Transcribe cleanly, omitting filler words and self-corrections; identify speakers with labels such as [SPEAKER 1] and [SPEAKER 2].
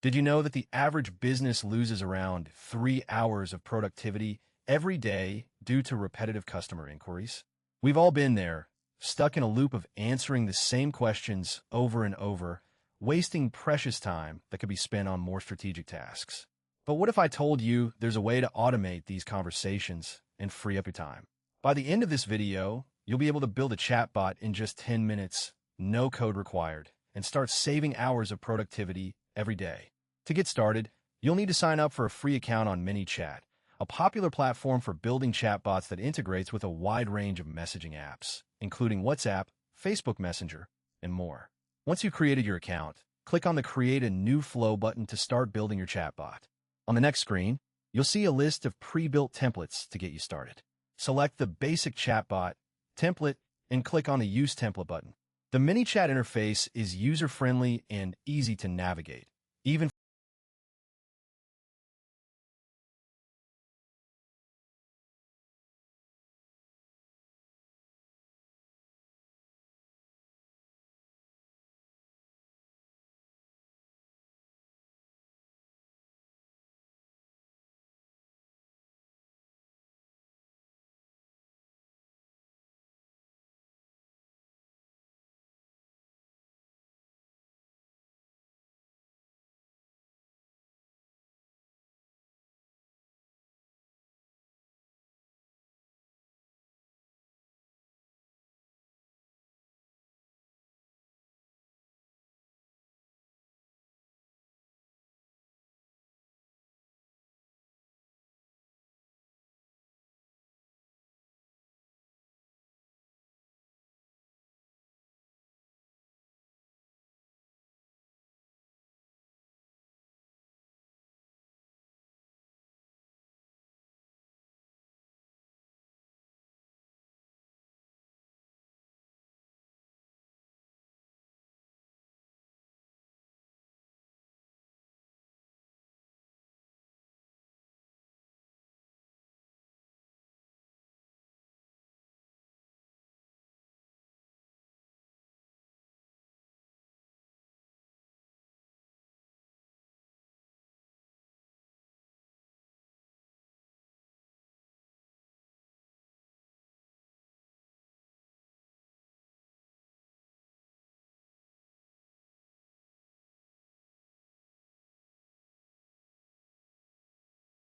[SPEAKER 1] Did you know that the average business loses around 3 hours of productivity every day due to repetitive customer inquiries? We've all been there, stuck in a loop of answering the same questions over and over, wasting precious time that could be spent on more strategic tasks. But what if I told you there's a way to automate these conversations and free up your time? By the end of this video, you'll be able to build a chatbot in just 10 minutes, no code required, and start saving hours of productivity every day. To get started, you'll need to sign up for a free account on ManyChat, a popular platform for building chatbots that integrates with a wide range of messaging apps, including WhatsApp, Facebook Messenger, and more. Once you've created your account, click on the Create a New Flow button to start building your chatbot. On the next screen, you'll see a list of pre-built templates to get you started. Select the basic chatbot template and click on the Use Template button. The ManyChat interface is user-friendly and easy to navigate, even